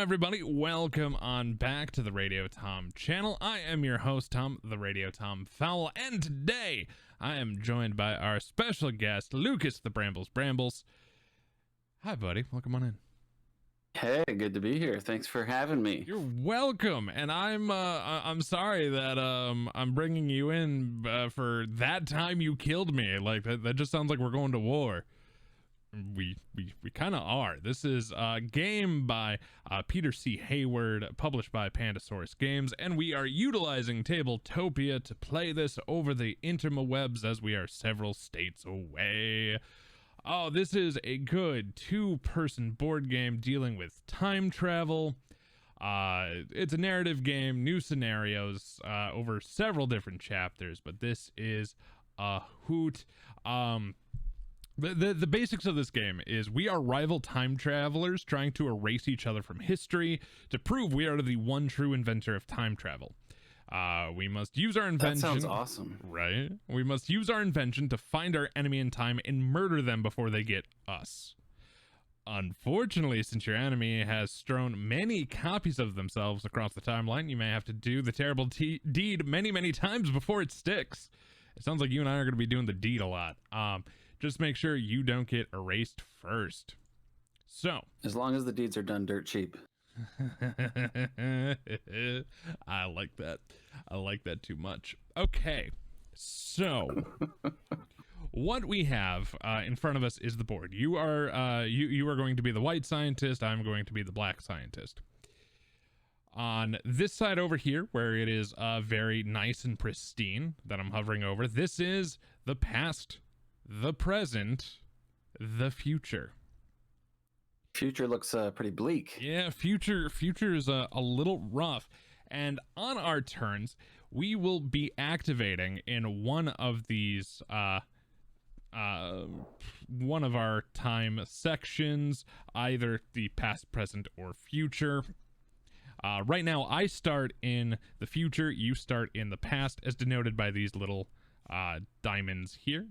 everybody, welcome on back to the Radio Tom channel. I am your host, Tom, the Radio Tom Fowl, and today I am joined by our special guest, Lucas the Brambles. Hi, buddy. Welcome on in. Hey, good to be here. Thanks for having me. You're welcome. And I'm sorry that I'm bringing you in for that time you killed me. Like that just sounds like we're going to war. We kind of are. This is a game by Peter C. Hayward, published by Pandasaurus Games, and we are utilizing Tabletopia to play this over the interwebs as we are several states away. Oh, this is a good two-person board game dealing with time travel. It's a narrative game, new scenarios over several different chapters, but this is a hoot. The basics of this game is we are rival time travelers trying to erase each other from history to prove we are the one true inventor of time travel. We must use our invention. That sounds awesome. Right? We must use our invention to find our enemy in time and murder them before they get us. Unfortunately, since your enemy has strewn many copies of themselves across the timeline, you may have to do the terrible deed many times before it sticks. It sounds like you and I are going to be doing the deed a lot. Just make sure you don't get erased first. So, as long as the deeds are done dirt cheap. I like that. I like that too much. Okay, so what we have in front of us is the board. You are you are going to be the white scientist. I'm going to be the black scientist. On this side over here, where it is very nice and pristine that I'm hovering over, this is the past, the present, the future. Future looks pretty bleak. Yeah, future is a little rough. And on our turns, we will be activating in one of these one of our time sections, either the past, present, or future. Right now, I start in the future, you start in the past, as denoted by these little diamonds here.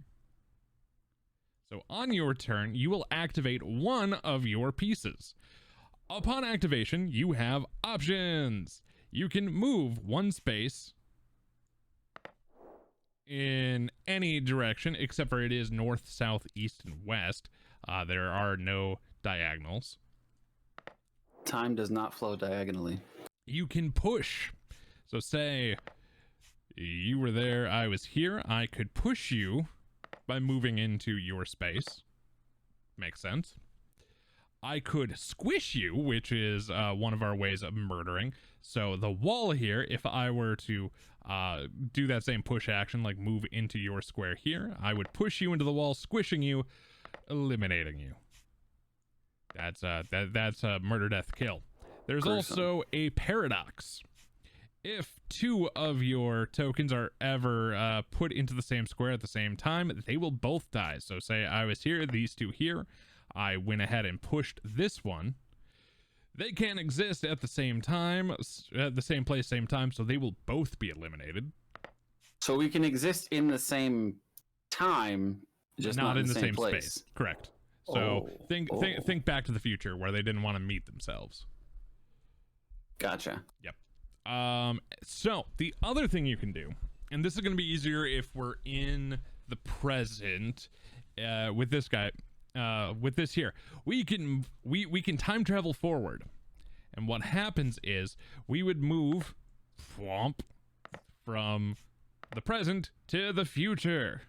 So on your turn, you will activate one of your pieces. Upon activation, you have options. You can move one space in any direction, except for it is north, south, east, and west. There are no diagonals. Time does not flow diagonally. You can push. So say you were there, I was here. I could push you by moving into your space. Makes sense. I could squish you, which is one of our ways of murdering. So the wall here, if I were to do that same push action, like move into your square here, I would push you into the wall, squishing you, eliminating you. That's a murder, death, kill. There's also a paradox. If two of your tokens are ever put into the same square at the same time, they will both die. So say I was here, these two here. I went ahead and pushed this one. They can't exist at the same time, at the same place, same time, so they will both be eliminated. So we can exist in the same time, just not in the same place. Space. Correct. So think Back to the Future, where they didn't want to meet themselves. Gotcha. Yep. So the other thing you can do, and this is going to be easier if we're in the present, with this guy, with this here, we can time travel forward. And what happens is we would move from the present to the future.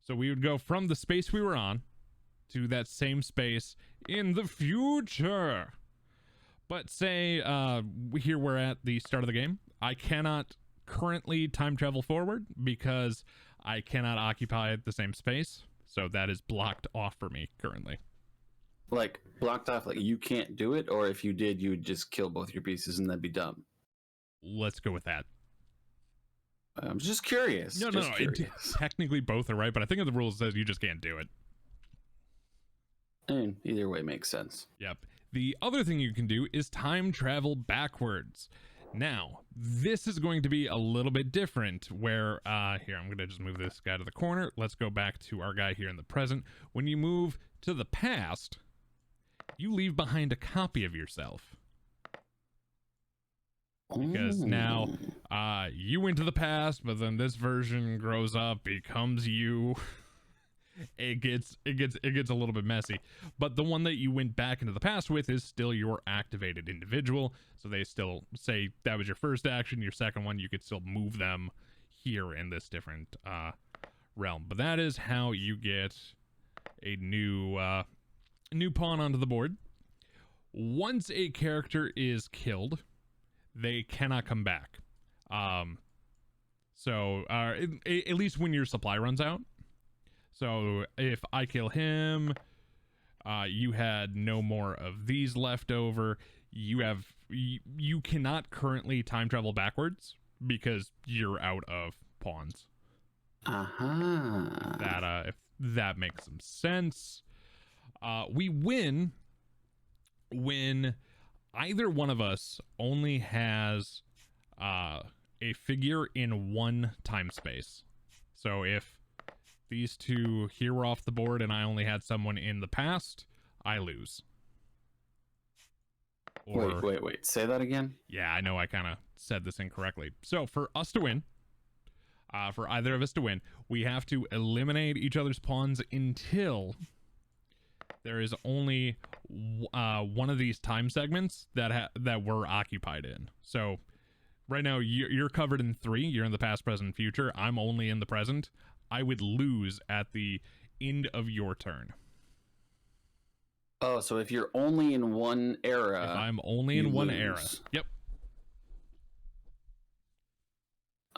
So we would go from the space we were on to that same space in the future. But say here we're at the start of the game. I cannot currently time travel forward because I cannot occupy the same space. So that is blocked off for me currently. Like blocked off, like you can't do it, or if you did, you would just kill both your pieces and that'd be dumb. Let's go with that. I'm just curious. No. Technically both are right, but I think the rule says you just can't do it. And either way makes sense. Yep. The other thing you can do is time travel backwards. Now, this is going to be a little bit different where, here, I'm going to just move this guy to the corner. Let's go back to our guy here in the present. When you move to the past, you leave behind a copy of yourself. Because now you went to the past, but then this version grows up, becomes you. It gets a little bit messy. But the one that you went back into the past with is still your activated individual. So they still say that was your first action. Your second one, you could still move them here in this different realm. But that is how you get a new pawn onto the board. Once a character is killed, they cannot come back. So at least when your supply runs out. So if I kill him, you had no more of these left over. You cannot currently time travel backwards because you're out of pawns. That if that makes some sense. We win when either one of us only has a figure in one time space. So if these two here were off the board and I only had someone in the past, I lose. Or, wait. Say that again? Yeah, I know I kind of said this incorrectly. So for us to win, for either of us to win, we have to eliminate each other's pawns until there is only one of these time segments that we're occupied in. So right now you're covered in 3. You're in the past, present, future. I'm only in the present. I would lose at the end of your turn. Oh, so if you're only in one era... If I'm only in one era. Yep.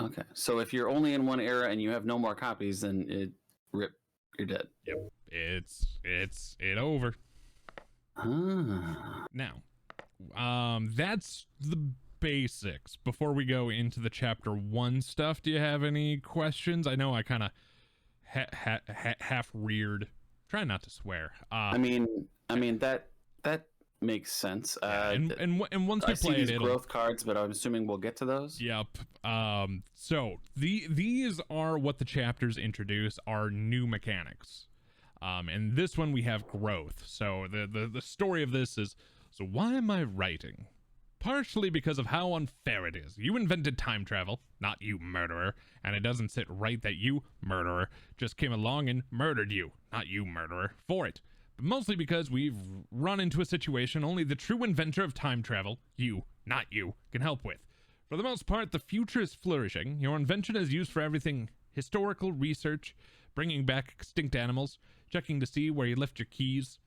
Okay, so if you're only in one era and you have no more copies, then you're dead. Yep. It's over. Now, that's the basics. Before we go into the chapter 1 stuff, do you have any questions? I know I kind of half reared. Try not to swear. I mean that makes sense. And once we play it, growth cards, but I'm assuming we'll get to those. Yep. So these are what the chapters introduce, are new mechanics. And this one we have growth. So the story of this is, so why am I writing? Partially because of how unfair it is. You invented time travel, not you, murderer, and it doesn't sit right that you, murderer, just came along and murdered you, not you, murderer, for it. But mostly because we've run into a situation only the true inventor of time travel, you, not you, can help with. For the most part, the future is flourishing. Your invention is used for everything: historical research, bringing back extinct animals, checking to see where you left your keys.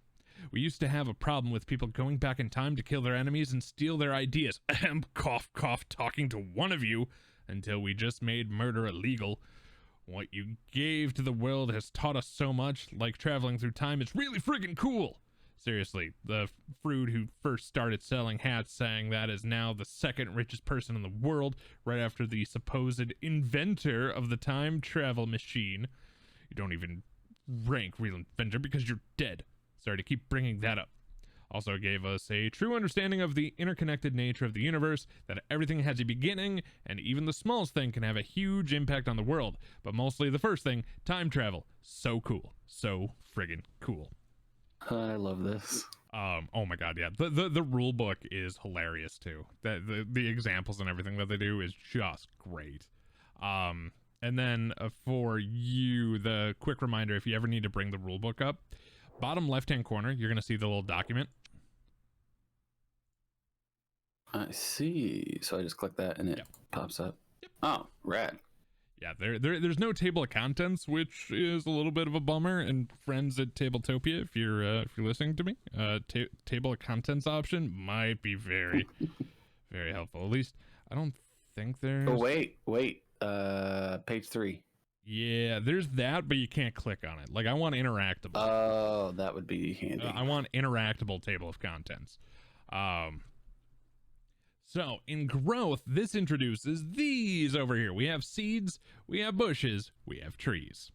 We used to have a problem with people going back in time to kill their enemies and steal their ideas. Ahem, cough, cough, talking to one of you, until we just made murder illegal. What you gave to the world has taught us so much, like traveling through time. It's really friggin' cool. Seriously, the fruit who first started selling hats saying that is now the second richest person in the world, right after the supposed inventor of the time travel machine. You don't even rank real inventor because you're dead. Sorry to keep bringing that up. Also gave us a true understanding of the interconnected nature of the universe, that everything has a beginning, and even the smallest thing can have a huge impact on the world. But mostly the first thing, time travel. So cool. So friggin' cool. I love this. Oh my god, yeah. The rule book is hilarious too. The examples and everything that they do is just great. And then for you, the quick reminder, if you ever need to bring the rule book up, bottom left-hand corner, you're going to see the little document. I see. So I just click that and it pops up. Yep. Oh, rad. Yeah, there's no table of contents, which is a little bit of a bummer. And friends at Tabletopia, if you're listening to me, table of contents option might be very, very helpful. At least I don't think there's. Oh wait. Page 3. Yeah, there's that, but you can't click on it. Like, I want interactable. Oh, that would be handy. I want interactable table of contents. So in growth, this introduces these over here. We have seeds, we have bushes, we have trees.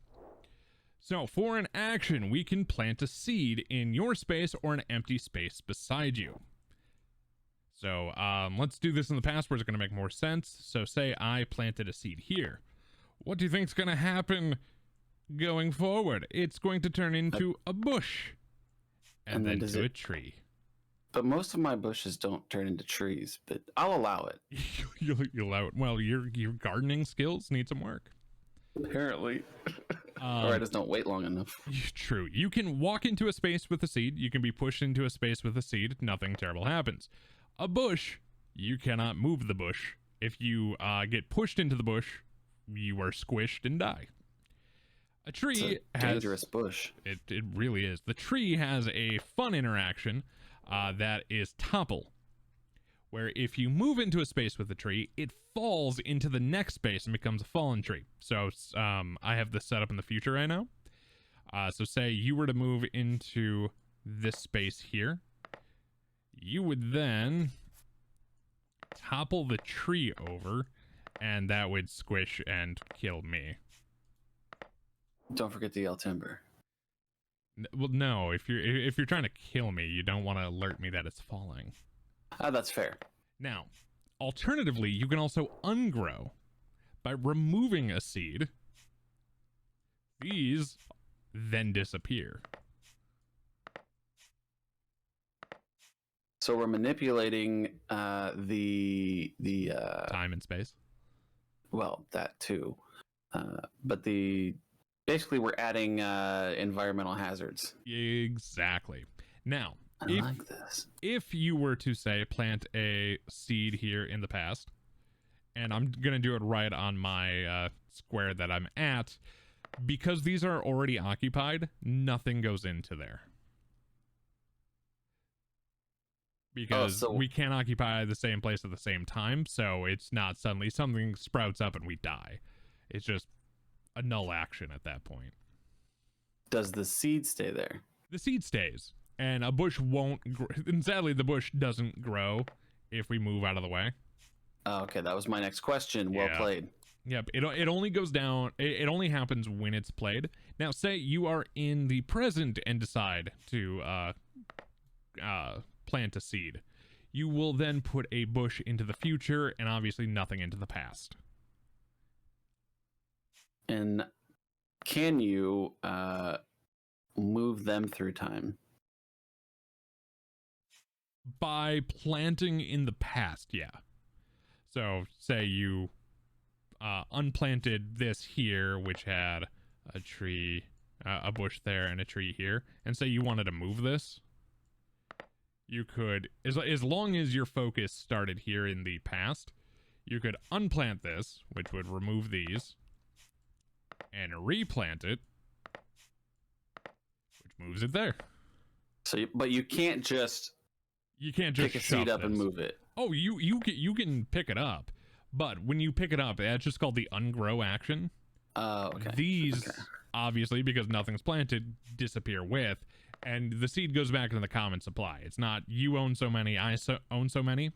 So for an action, we can plant a seed in your space or an empty space beside you. So let's do this in the past where it's going to make more sense. So say I planted a seed here. What do you think's going to happen going forward? It's going to turn into a bush and then to a tree. But most of my bushes don't turn into trees, but I'll allow it. You'll allow it. Well, your gardening skills need some work. Apparently. Or I just don't wait long enough. True. You can walk into a space with a seed. You can be pushed into a space with a seed. Nothing terrible happens. A bush, you cannot move the bush. If you get pushed into the bush, you are squished and die. A tree has a dangerous bush. It really is. The tree has a fun interaction that is topple, where if you move into a space with the tree, it falls into the next space and becomes a fallen tree. So I have this set up in the future right now. So say you were to move into this space here, you would then topple the tree over, and that would squish and kill me. Don't forget to yell timber. Well, no, if you're trying to kill me, you don't want to alert me that it's falling. That's fair. Now, alternatively, you can also ungrow by removing a seed. These then disappear. So we're manipulating the time and space. Well, that too, but basically we're adding environmental hazards. Exactly. Now, I like this. If you were to say plant a seed here in the past, and I'm gonna do it right on my square that I'm at, because these are already occupied, nothing goes into there. Because we can't occupy the same place at the same time, so it's not suddenly something sprouts up and we die. It's just a null action at that point. Does the seed stay there? The seed stays, and a bush won't grow. And sadly, the bush doesn't grow if we move out of the way. Oh, okay, that was my next question. Well played. Yep, it only goes down, it only happens when it's played. Now, say you are in the present and decide to plant a seed. You will then put a bush into the future and obviously nothing into the past. And can you move them through time? By planting in the past, yeah. So say you unplanted this here, which had a tree, a bush there and a tree here, and say you wanted to move this. You could, as long as your focus started here in the past, you could unplant this, which would remove these, and replant it, which moves it there. So, but you can't just pick a seed up and move it. Oh, you can pick it up, but when you pick it up, that's just called the ungrow action. Okay. These obviously, because nothing's planted, disappear with. And the seed goes back into the common supply. It's not you own so many, I own so many.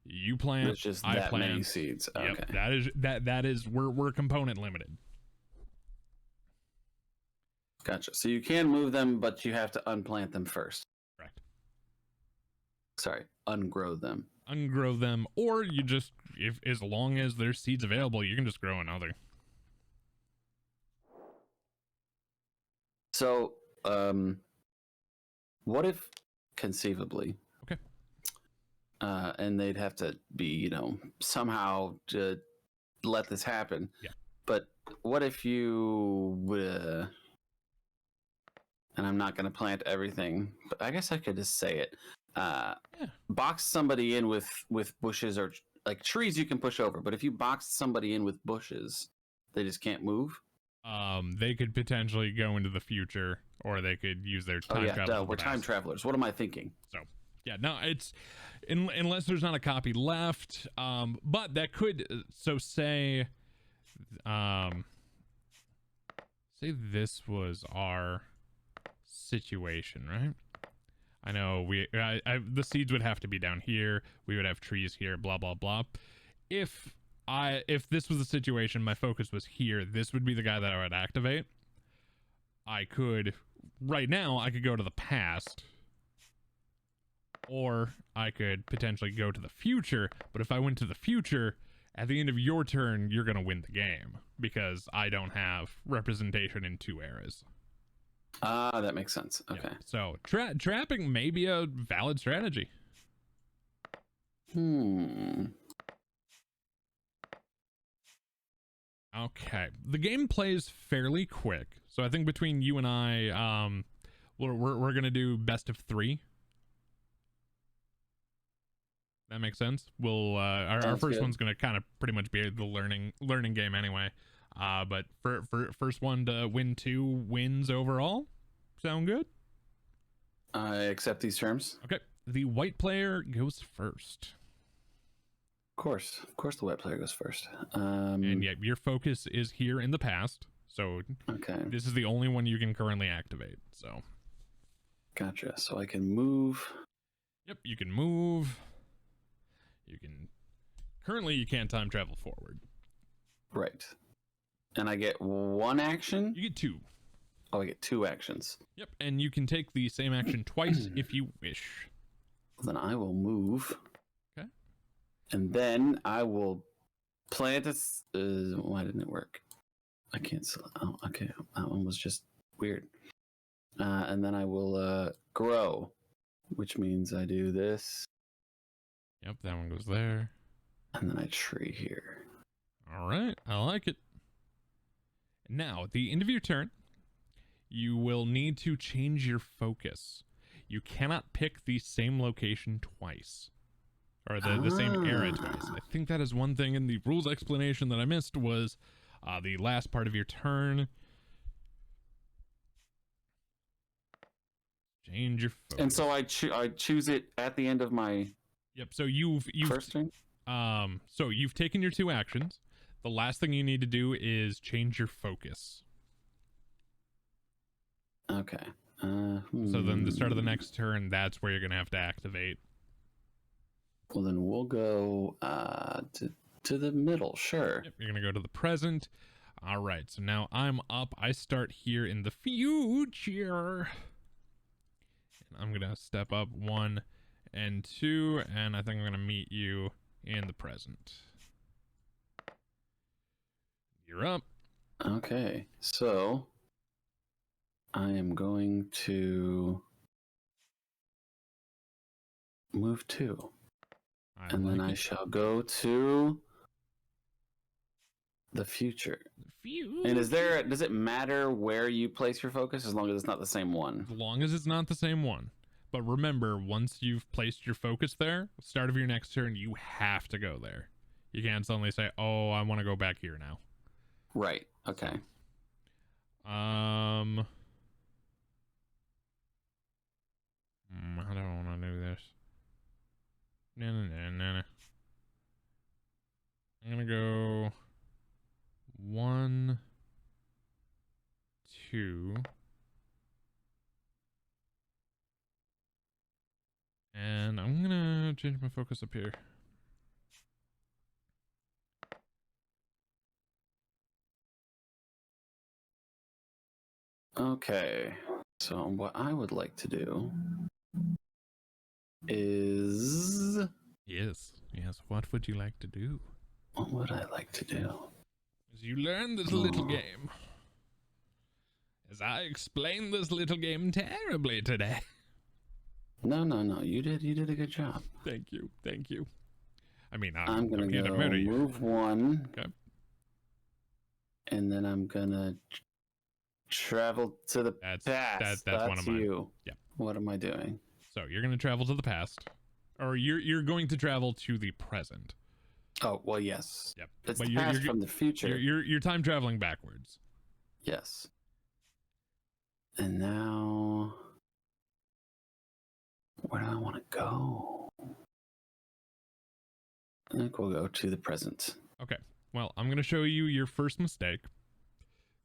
You plant, it's just I that plant. many seeds. Yep, Okay. that is we're component limited. Gotcha. So you can move them, but you have to unplant them first. Correct. Sorry, ungrow them. Ungrow them, or you just, if as long as there's seeds available, you can just grow another. So, what if conceivably, okay, and they'd have to be, somehow to let this happen. Yeah. But what if you and I'm not going to plant everything, but I guess I could just say it. Box somebody in with bushes or like trees you can push over, but if you box somebody in with bushes, they just can't move. They could potentially go into the future, or they could use their time travel. We're time travelers. What am I thinking? So, yeah, no, it's unless there's not a copy left. But that could. So say this was our situation, right? I know the seeds would have to be down here. We would have trees here. Blah blah blah. If this was the situation, my focus was here, this would be the guy that I would activate. Right now, I could go to the past, or I could potentially go to the future, but if I went to the future, at the end of your turn, you're going to win the game, because I don't have representation in two eras. Ah, that makes sense. Okay. Yeah. So trapping may be a valid strategy. Okay. The game plays fairly quick, so I think between you and I, we're gonna do best of 3. That makes sense. We'll our first good. one's gonna kind of pretty much be the learning game anyway. But for first one to win 2 wins overall. Sound good? I accept these terms. Okay. The white player goes first. Of course, the white player goes first. And yeah, your focus is here in the past, so okay. this is the only one you can currently activate. So, gotcha. So I can move. Yep, you can move. You can. Currently, you can't time travel forward. Right. And I get 1 action. You get 2. Oh, I get 2 actions. Yep, and you can take the same action twice if you wish. Then I will move. Okay. And then I will plant this. Why didn't it work? I can't. Oh, okay. That one was just weird. And then I will grow, which means I do this. Yep, that one goes there. And then I tree here. All right, I like it. Now, at the end of your turn, you will need to change your focus. You cannot pick the same location twice. Or the same area twice. I think that is one thing in the rules explanation that I missed was the last part of your turn. Change your focus. And so I choose it at the end of my Yep, so you've first turn? So you've taken your 2 actions. The last thing you need to do is change your focus. Okay. So then the start of the next turn, that's where you're going to have to activate. Well, then we'll go to the middle, sure. Yep, you're going to go to the present. All right, so now I'm up. I start here in the future. And I'm going to step up 1 and 2, and I think I'm going to meet you in the present. You're up. Okay, so I am going to move 2. And then I shall go to the future. And does it matter where you place your focus as long as it's not the same one? As long as it's not the same one. But remember, once you've placed your focus there, start of your next turn, you have to go there. You can't suddenly say, oh, I want to go back here now. Right. Okay. I don't want to do this. No. I'm going to go 1, 2. And I'm going to change my focus up here. Okay. So what I would like to do is... Yes. What would you like to do? What would I like to do? As you learn this little game. As I explained this little game terribly today. No. You did a good job. Thank you. I mean, I'm gonna go move 1. Okay. And then I'm gonna travel to the past. That's one of mine. You. Yeah. What am I doing? So you're gonna travel to the past, or you're going to travel to the present. Oh well, yes. Yep. It's but the past from the future. You're time traveling backwards. Yes. And now, where do I want to go? I think we'll go to the present. Okay. Well, I'm gonna show you your first mistake.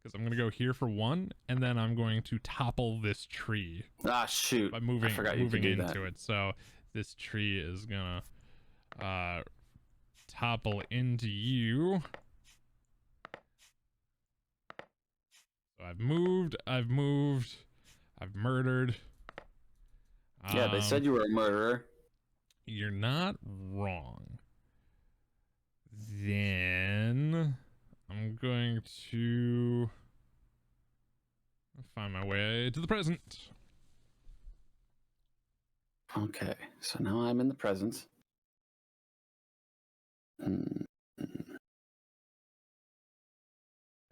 Because I'm going to go here for 1, and then I'm going to topple this tree. Ah, shoot. By moving into it. So this tree is going to topple into you. So I've murdered. Yeah, they said you were a murderer. You're not wrong. Then... I'm going to find my way to the present. Okay, so now I'm in the present. And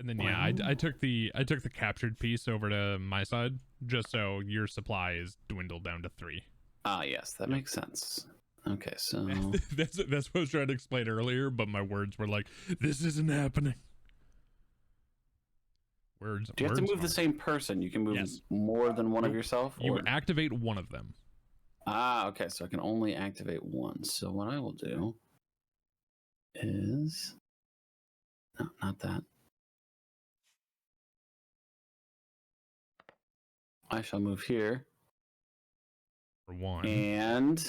then yeah, I took the captured piece over to my side just so your supply is dwindled down to 3. Ah, yes, that makes sense. Okay, so that's what I was trying to explain earlier, but my words were like, "This isn't happening." Words. Do you have to move the same person? You can move more than one of yourself? You activate one of them. Ah, okay, so I can only activate one. So what I will do is... No, not that. I shall move here. For 1. And...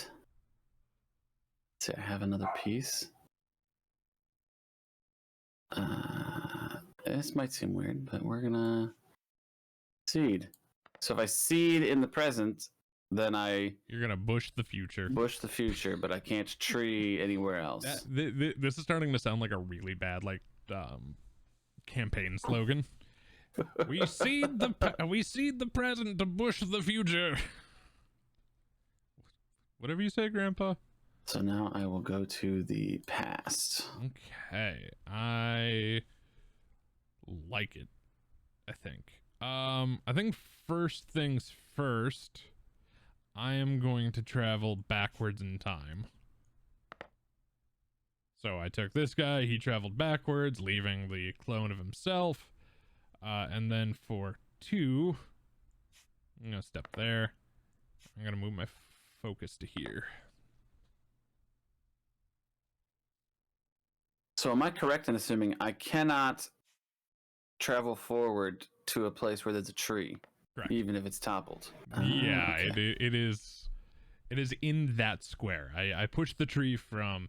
see, I have another piece. This might seem weird, but we're gonna... seed. So if I seed in the present, then you're gonna bush the future. Bush the future, but I can't tree anywhere else. This is starting to sound like a really bad campaign slogan. we seed the present to bush the future. Whatever you say, Grandpa. So now I will go to the past. Okay, I like it. I think first things first. I am going to travel backwards in time. So I took this guy, he traveled backwards, leaving the clone of himself. And then for 2, I'm going to step there. I'm going to move my focus to here. So am I correct in assuming I cannot travel forward to a place where there's a tree? Correct. Even if it's toppled. Yeah, okay. it is in that square. I pushed the tree from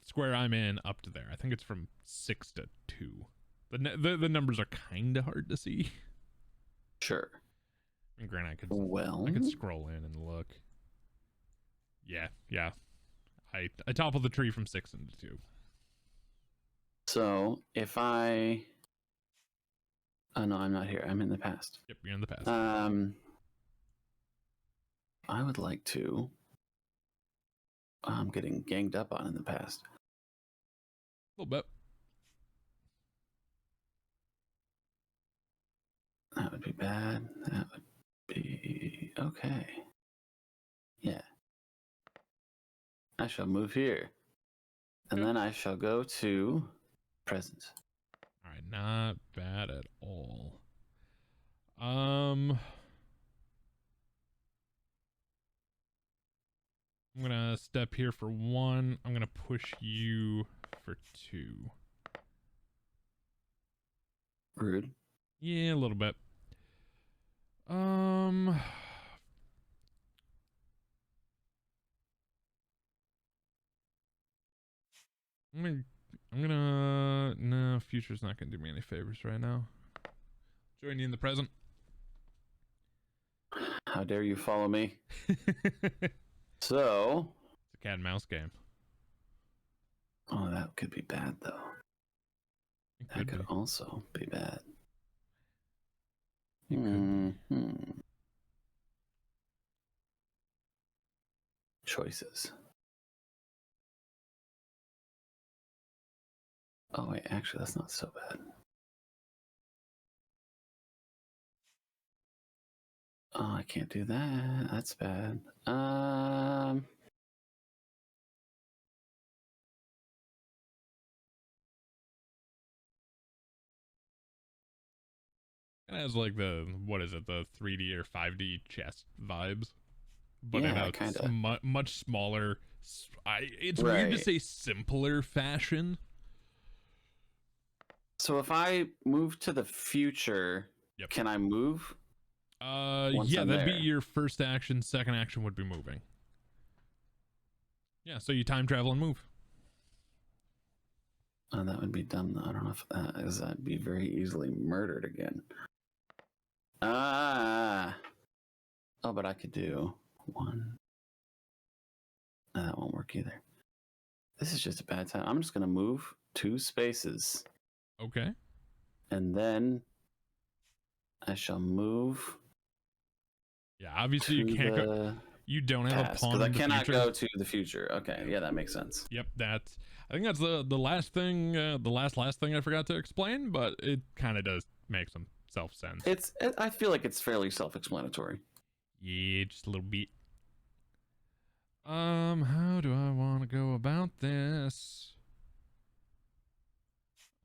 square I'm in up to there. I think it's from 6 to 2. The numbers are kind of hard to see. Sure. And granted, I could scroll in and look. Yeah. I toppled the tree from 6 into 2. So if I... oh no, I'm not here. I'm in the past. Yep, you're in the past. I would like to... I'm getting ganged up on in the past. A little bit. That would be bad. That would be... okay. Yeah. I shall move here. And then I shall go to present. All right, not bad at all. I'm gonna step here for 1. I'm gonna push you for 2. Rude. Yeah, a little bit. No, future's not gonna do me any favors right now. Join you in the present. How dare you follow me? So... it's a cat and mouse game. oh, that could be bad, though. That could also be bad. Choices. Oh, wait, actually, that's not so bad. Oh, I can't do that. That's bad. It has like the 3D or 5D chess vibes, but yeah, in a much smaller. It's weird to say simpler fashion. So if I move to the future, can I move? Yeah, that'd be your first action. Second action would be moving. Yeah, so you time travel and move. Oh, that would be dumb, though. I don't know if that is. I'd be very easily murdered again. Oh, but I could do 1. No, that won't work either. This is just a bad time. I'm just going to move 2 spaces. Okay. And then I shall move. Yeah, obviously you can't go. You don't have a pawn because I in the cannot future. go to the future. Okay, yeah, that makes sense. Yep, I think that's the last thing, the last thing I forgot to explain, but it kind of does make some sense. I feel like it's fairly self-explanatory. Yeah, just a little bit. How do I want to go about this?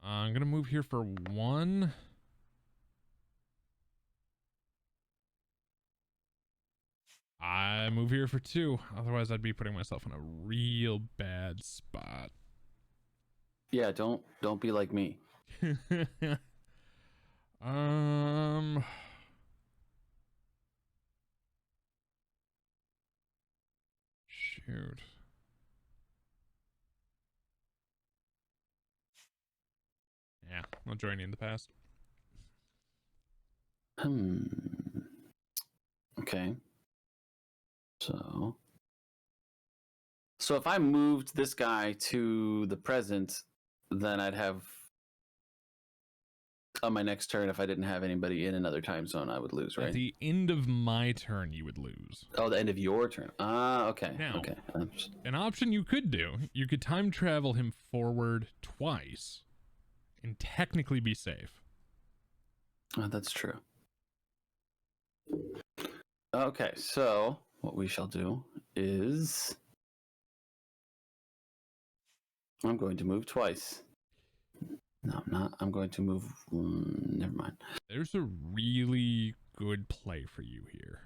I'm gonna move here for 1. I move here for 2. Otherwise, I'd be putting myself in a real bad spot. Yeah, don't be like me. Shoot. Yeah, I'll join you in the past. Okay. So if I moved this guy to the present, then I'd have on my next turn, if I didn't have anybody in another time zone, I would lose, right? At the end of my turn, you would lose. Oh, the end of your turn. Ah, okay. Now, okay. An option you could do, you could time travel him forward twice and technically be safe. Oh, that's true. Okay, so what we shall do is I'm going to move twice. No, I'm not. I'm going to move. Never mind. There's a really good play for you here.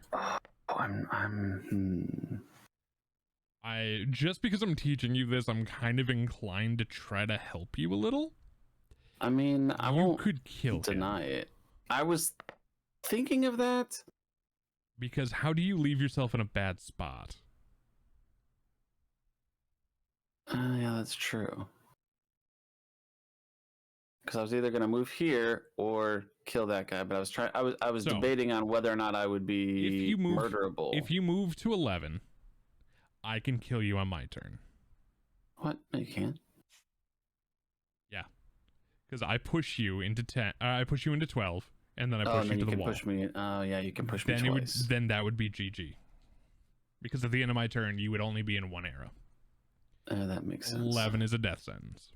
I just because I'm teaching you this, I'm kind of inclined to try to help you a little. I mean, I won't could kill deny him. it. I was thinking of that. Because how do you leave yourself in a bad spot? Yeah, that's true. Because I was either gonna move here or kill that guy, but I was debating on whether or not I would be murderable. If you move to 11, I can kill you on my turn. What? No, you can't. Yeah, because I push you into 10. I push you into 12, and then I push you to the wall. Push me. Oh yeah, you can push me twice. Then that would be GG. Because at the end of my turn, you would only be in 1 arrow. That makes sense. 11 is a death sentence.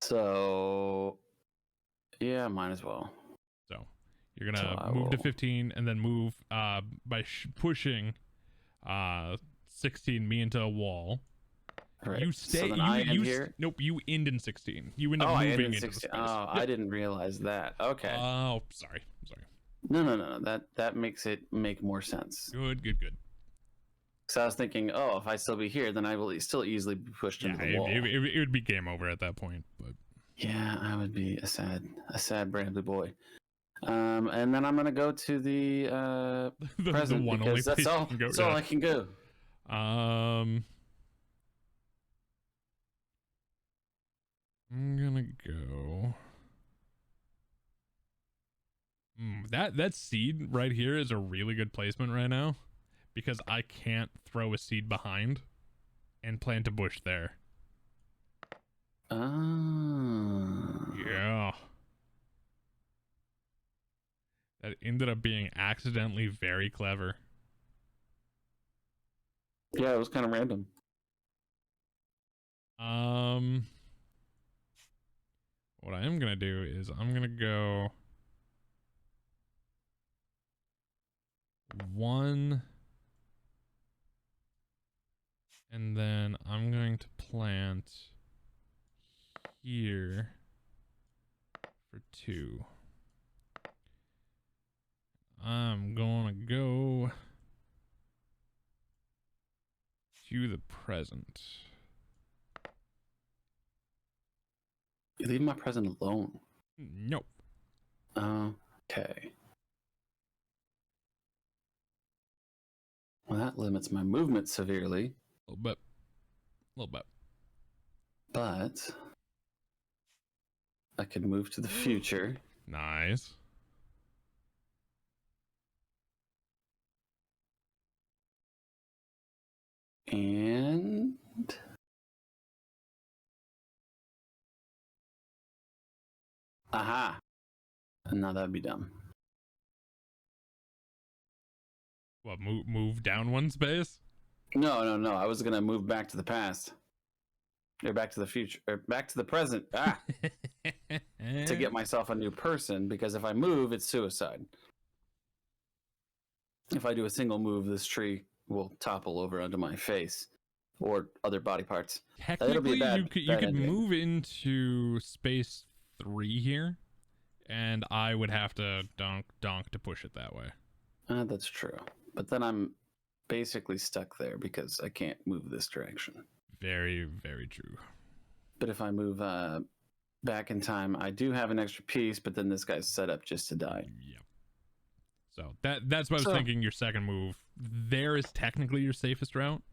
So, yeah, might as well. So, you're gonna move to 15 and then move by pushing 16 me into a wall. Right. You stay. So I end here. Nope. You end in 16. You end up moving into 16. The space. Oh, yep. I didn't realize that. Okay. Oh, sorry. No. That makes it make more sense. Good. So I was thinking, if I still be here, then I will still easily be pushed into the wall. It would be game over at that point. But yeah, I would be a sad Brambley boy. And then I'm gonna go to the present because that's all. That's all I can go. I'm gonna go. That seed right here is a really good placement right now. Because I can't throw a seed behind and plant a bush there. Yeah. That ended up being accidentally very clever. Yeah, it was kind of random. What I am going to do is I'm going to go 1... And then I'm going to plant here for 2. I'm going to go to the present. You leave my present alone? Nope. Okay. Well, that limits my movement severely. A little bit. But I could move to the future. Nice. And aha. No, that'd be dumb. What, move down one space? No. I was gonna move back to the past, or back to the future, or back to the present. To get myself a new person, because if I move, it's suicide. If I do a single move, this tree will topple over onto my face or other body parts. Technically, you could move into space 3 here, and I would have to donk to push it that way. That's true, but then I'm basically stuck there because I can't move this direction. Very, very true. But if I move back in time, I do have an extra piece, but then this guy's set up just to die. Yep. So that's what I was thinking. Your second move there is technically your safest route,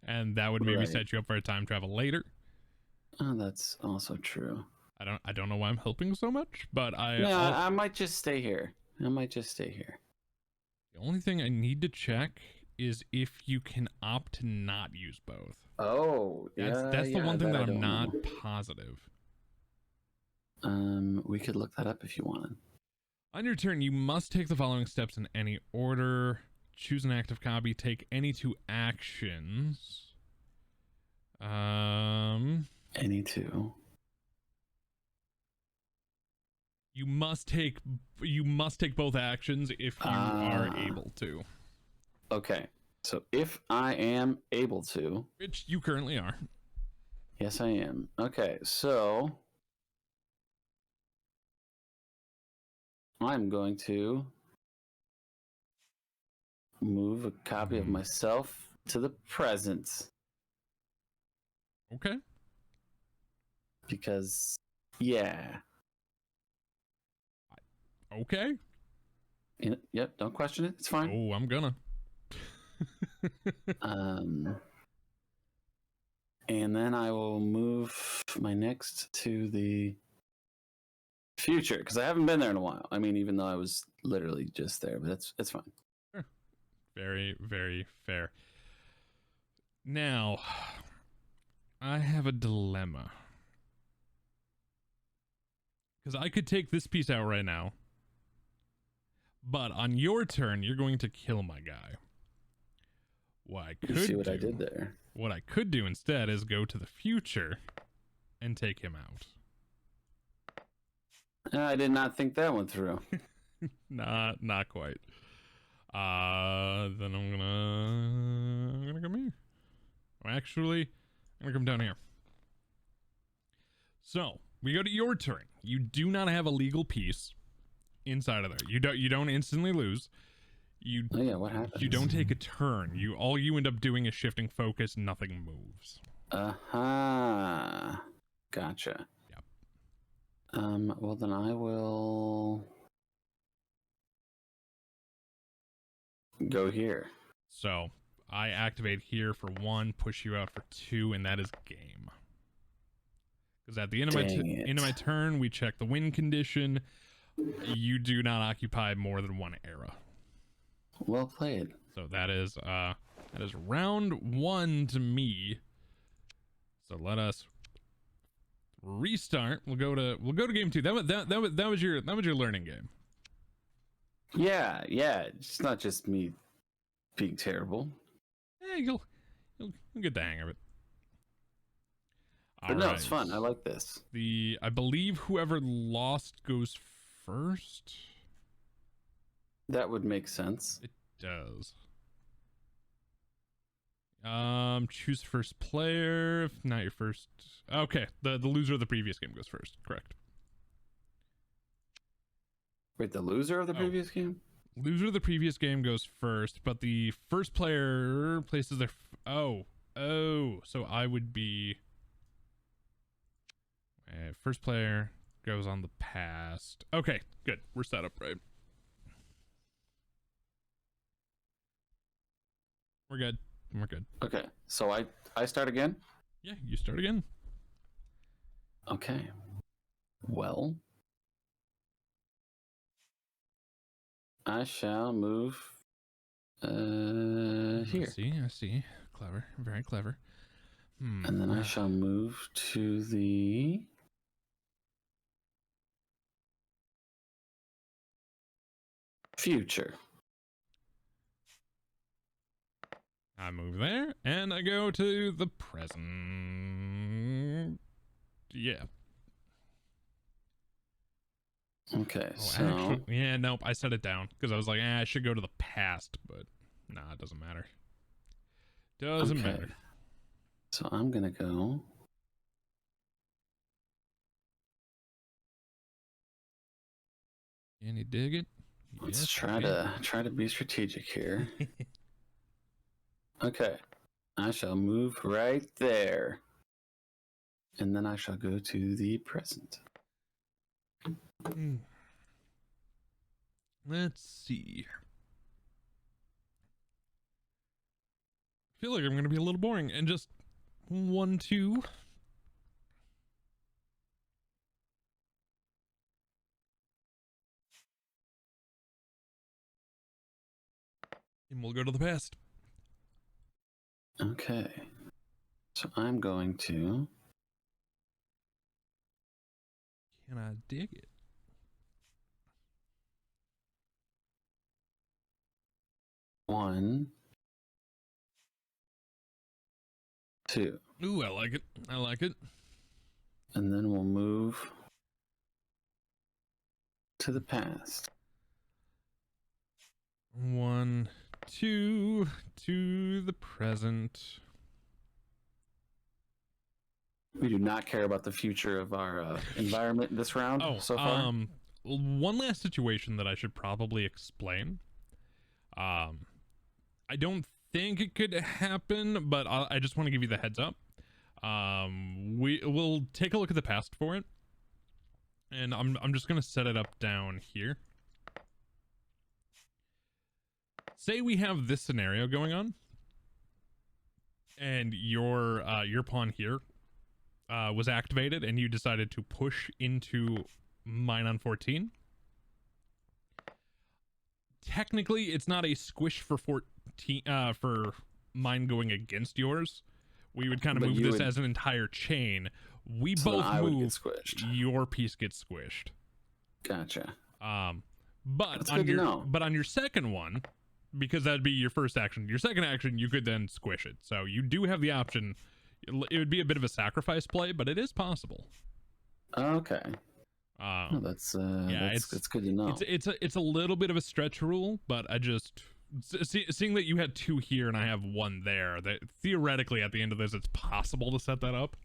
and that would maybe set you up for a time travel later. Oh, that's also true. I don't know why I'm helping so much, but I might just stay here. The only thing I need to check is if you can opt to not use both. Oh, that's the one thing that I'm not positive. We could look that up if you wanted. On your turn, you must take the following steps in any order. Choose an active copy. Take any 2 actions. Any 2. You must take both actions if you are able to. Okay. So if I am able to, which you currently are. Yes, I am. Okay, so I'm going to move a copy of myself to the present. Okay. Because, yeah. Okay. Yep, don't question it. It's fine. Oh, I'm gonna. And then I will move my next to the future, because I haven't been there in a while. I mean, even though I was literally just there, but it's fine. Sure. Very, very fair. Now, I have a dilemma. Because I could take this piece out right now, but on your turn, you're going to kill my guy. You see what I did there? What I could do instead is go to the future and take him out. I did not think that one through. Not quite. Then I'm gonna come here. Actually, I'm gonna come down here. So we go to your turn. You do not have a legal piece inside of there. You don't instantly lose. What happens? You don't take a turn. All you end up doing is shifting focus. Nothing moves. Gotcha. Yep. Well, then I will go here. So I activate here for 1, push you out for 2, and that is game. Because at the end of my turn, we check the win condition. You do not occupy more than 1 era. Well played. So that is round 1 to me. So let us restart. We'll go to game 2. That was your learning game. Yeah. It's not just me being terrible. Yeah, you'll get the hang of it. But no, it's fun. I like this. I believe whoever lost goes first. That would make sense. It does. Choose first player. If not your first. Okay, the loser of the previous game goes first. Correct. Wait, the loser of the previous game? Loser of the previous game goes first, but the first player places their. So I would be. First player goes on the past. Okay, good. We're set up right. We're good. Okay, so I start again? Yeah, you start again. Okay. Well, I shall move here. I see. Clever. Very clever. And then I shall move to the Future. I move there, and I go to the present. Yeah. Okay, Oh, so... actually, yeah, nope, I set it down, because I was like, I should go to the past, but nah, it doesn't matter. Doesn't matter. So I'm gonna go... Can you dig it? Let's Yes, try to be strategic here. Okay. I shall move right there. And then I shall go to the present. Let's see. I feel like I'm going to be a little boring and just 1, 2. And we'll go to the past. Okay. So I'm going to... Can I dig it? One, two. Ooh, I like it. I like it. And then we'll move to the past. 1, 2 to the present. We do not care about the future of our environment this round so far. One last situation that I should probably explain. I don't think it could happen, but I just want to give you the heads up. We'll take a look at the past for it, and I'm just gonna set it up down here. Say we have this scenario going on, and your pawn here was activated, and you decided to push into mine on 14. Technically, it's not a squish for 14 for mine going against yours. We would kind of move this as an entire chain. We both move. Your piece gets squished. Gotcha. But on your second one, because that'd be your first action. Your second action, you could then squish it. So you do have the option. It would be a bit of a sacrifice play, but it is possible. Okay. That's good to know. It's a little bit of a stretch rule, but I just seeing that you had 2 here and I have 1 there, that theoretically at the end of this it's possible to set that up.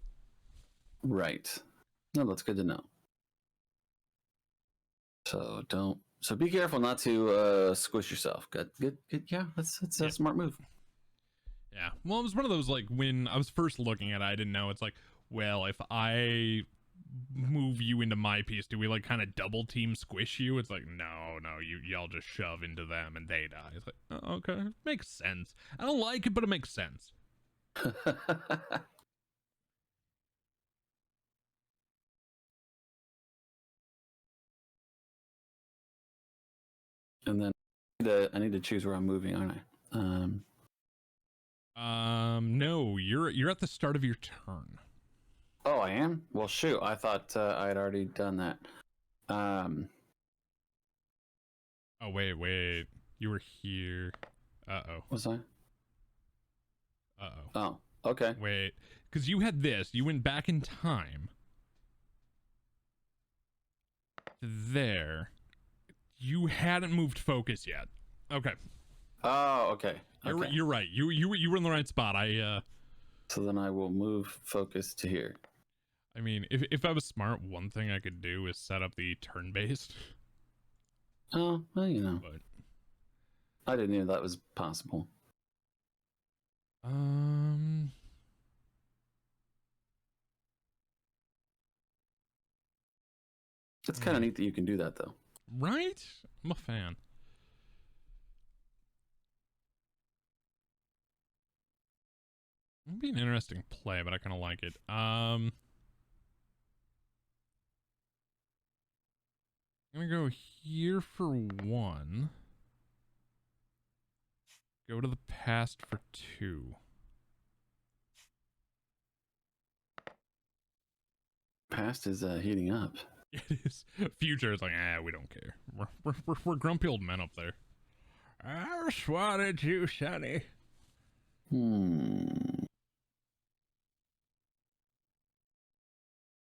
Right. No, that's good to know. So be careful not to squish yourself. Good. Yeah, that's a smart move. Yeah. Well, it was one of those, like, when I was first looking at it, I didn't know. It's like, well, if I move you into my piece, do we like kind of double team squish you? It's like, no, y'all just shove into them and they die. It's like, oh, okay, makes sense. I don't like it, but it makes sense. And then I need to choose where I'm moving, aren't I? No, you're at the start of your turn. Oh, I am? Well, shoot, I thought I had already done that. Oh, wait. You were here. Uh-oh. Was I? Uh-oh. Oh, okay. Wait, because you had this. You went back in time. There. You hadn't moved focus yet. Okay. Oh, okay. You're right. You were in the right spot. So then I will move focus to here. I mean, if I was smart, one thing I could do is set up the turn-based. Oh, well, you know. But I didn't know that was possible. It's kind of neat that you can do that, though. Right? I'm a fan. It'd be an interesting play, but I kind of like it. I'm gonna go here for 1. Go to the past for 2. Past is heating up. It is. Future is like, we don't care. We're grumpy old men up there. I swatted you, Sonny.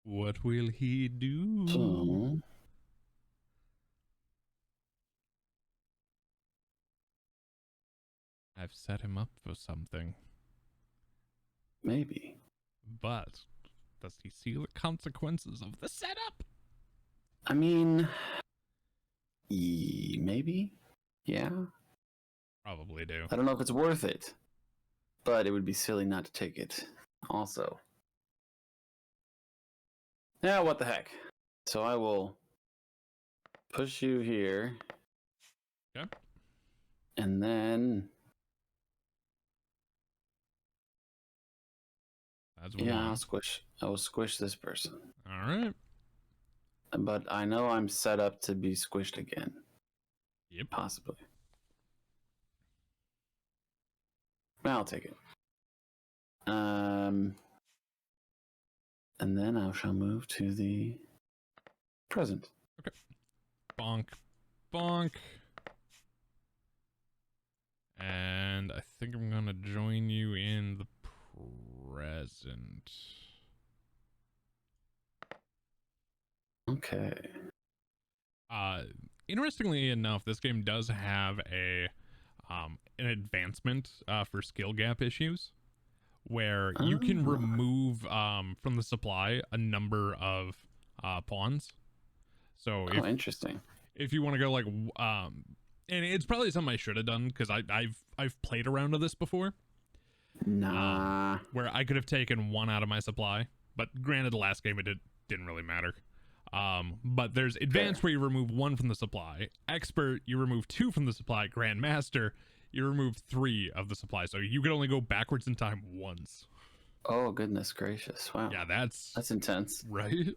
What will he do? So, I've set him up for something. maybe. But does he see the consequences of the setup? I mean, maybe. Yeah. Probably do. I don't know if it's worth it, but it would be silly not to take it. Also. Yeah, what the heck. So I will push you here. Okay. And then That's yeah, one. I will squish this person. All right. But I know I'm set up to be squished again. Yep. Possibly. I'll take it. And then I shall move to the present. Okay. Bonk. Bonk. And I think I'm going to join you in the present. Okay. Interestingly enough, this game does have an advancement for skill gap issues, where you can remove from the supply a number of pawns. So interesting. If you want to go like and it's probably something I should have done because I've played around with this before. Nah. Where I could have taken one out of my supply, but granted, the last game it didn't really matter. But there's advanced where you remove one from the supply, expert you remove two from the supply, grandmaster you remove 3 of the supply, so you can only go backwards in time once. Oh goodness gracious! Wow. Yeah, that's intense, right?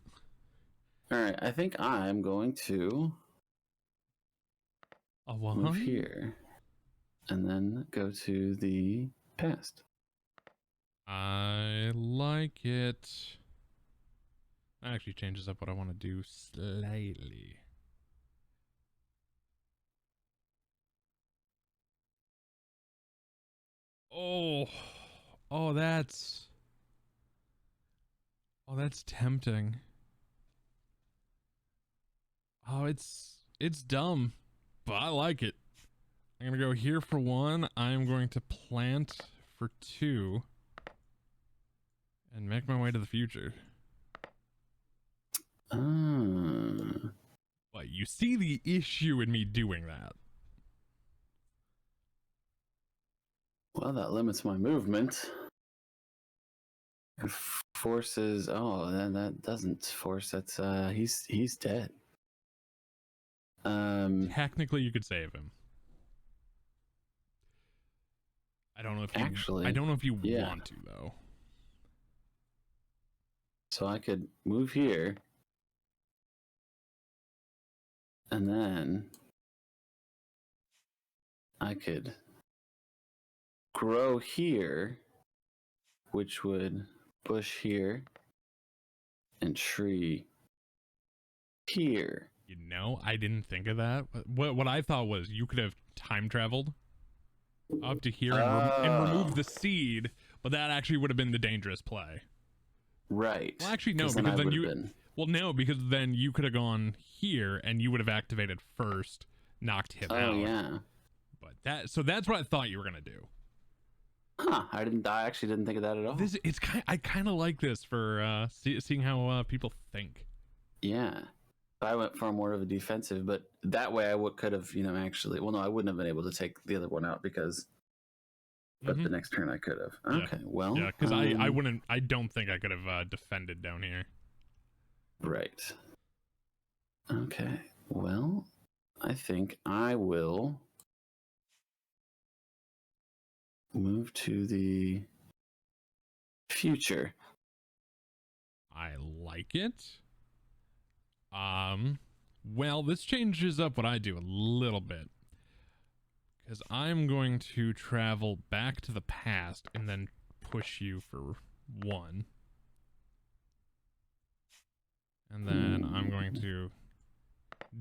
All right, I think I'm going to move here, and then go to the past. I like it. That actually changes up what I want to do slightly. Oh, that's tempting. Oh, it's dumb, but I like it. I'm gonna go here for 1. I'm going to plant for 2 and make my way to the future. But you see the issue in me doing that. Well, that limits my movement. It forces. Oh, then that doesn't force. That's he's dead. Technically, you could save him. I don't know if you actually. I don't know if you want to though. So I could move here, and then I could grow here, which would bush here and tree here. You know, I didn't think of that. What I thought was you could have time traveled up to here and remove the seed, but that actually would have been the dangerous play. Right. Well, actually, no, because then you... Well, no, because then you could have gone here and you would have activated first, knocked him out. Oh, yeah. But that's what I thought you were going to do. Huh, I actually didn't think of that at all. I kind of like this for seeing how people think. Yeah. I went for more of a defensive, but that way I could have, actually... Well, no, I wouldn't have been able to take the other one out because... But the next turn I could have. Okay, well... Yeah, because I don't think I could have defended down here. Right. Okay, well, I think I will move to the future. I like it. Well, this changes up what I do a little bit. Because I'm going to travel back to the past and then push you for 1. And then I'm going to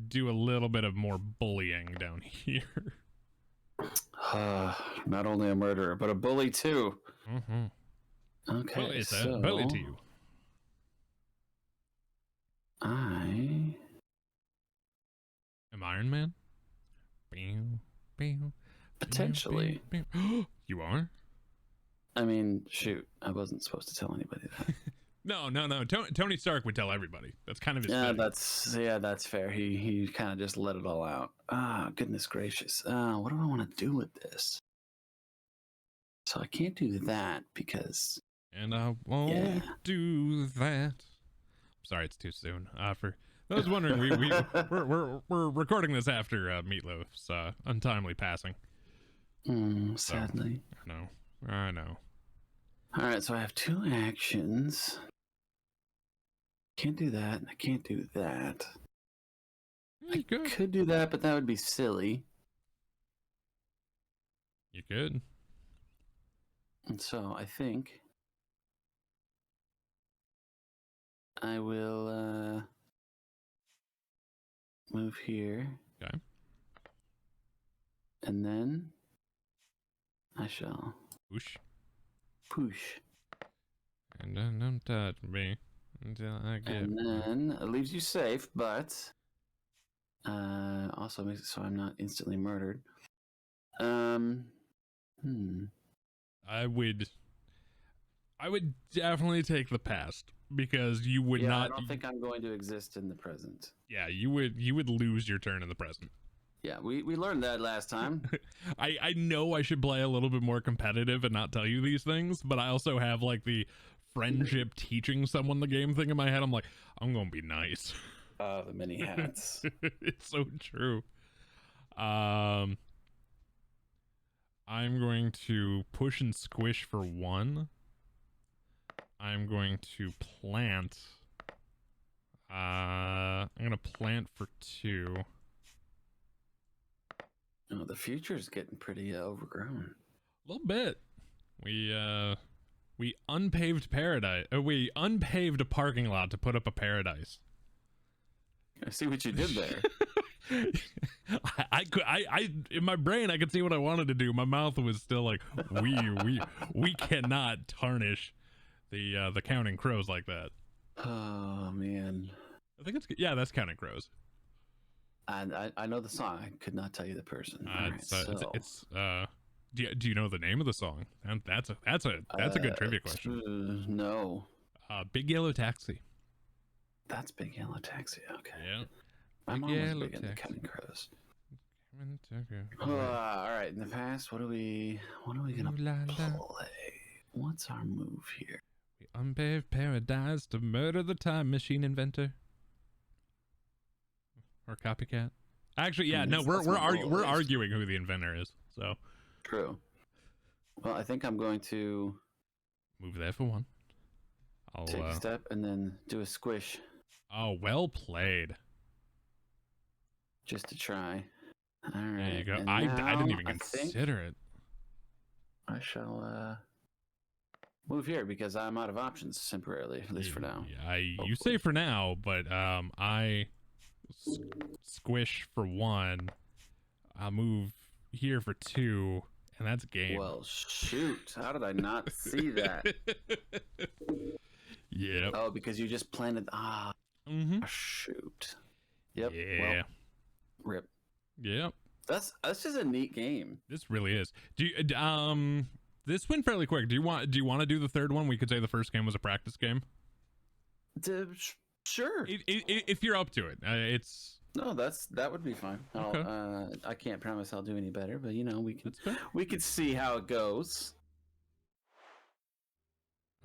do a little bit of more bullying down here. Not only a murderer, but a bully too. Mm-hmm. Okay, Well, it's so a bully to you. I am Iron Man. Potentially. You are? I mean, shoot, I wasn't supposed to tell anybody that. No. Tony Stark would tell everybody. That's kind of his Yeah, thing. that's fair. He kind of just let it all out. Ah, goodness gracious. What do I want to do with this? So I can't do that because. And I won't do that. Sorry, it's too soon. For those wondering, we're recording this after Meatloaf's untimely passing. Sadly. So, I know. All right, so I have 2 actions. Can't do that. I can't do that. I could do that, but that would be silly. You could. And so I think I will move here. Okay. And then I shall push. And then don't touch me until I get. And then it leaves you safe, but also makes it so I'm not instantly murdered. I would definitely take the past because you would not. I don't think I'm going to exist in the present. Yeah, you would lose your turn in the present. Yeah, we learned that last time. I know I should play a little bit more competitive and not tell you these things, but I also have like the friendship teaching someone the game thing in my head. I'm like, I'm gonna be nice. The many hats. It's so true. I'm going to push and squish for 1. I'm going to plant. I'm gonna plant for 2. Oh, the future's getting pretty overgrown. A little bit. We unpaved paradise. We unpaved a parking lot to put up a paradise. I see what you did there. I in my brain I could see what I wanted to do. My mouth was still like, we cannot tarnish the Counting Crows like that. Oh man. I think that's Counting Crows. And I know the song. I could not tell you the person. Do you know the name of the song? And that's a good trivia question. No. Big Yellow Taxi. That's Big Yellow Taxi. Okay. Yeah. My mom was big into Counting Crows. All right. In the past, what are we gonna play? What's our move here? We unpaved paradise to murder the time machine inventor. Or copycat. Actually, yeah, no, we're arguing who the inventor is. So true. Well, I think I'm going to move there for 1. I'll take a step and then do a squish. Oh, well played. Just to try. All right. There you go. I didn't even consider it. I shall move here because I'm out of options temporarily, at least for now. Yeah, you say for now, but I squish for 1. I'll move here for 2, and that's game. Well, shoot. How did I not see that? Yeah. Oh, because you just planted. Mm-hmm. Shoot. Yep. Yeah. Well, rip. Yep. That's just a neat game. This really is. Do you, this went fairly quick. Do you want to do the third one? We could say the first game was a practice game. Sure. If you're up to it, no, that would be fine. Okay. I can't promise I'll do any better, but we can see how it goes.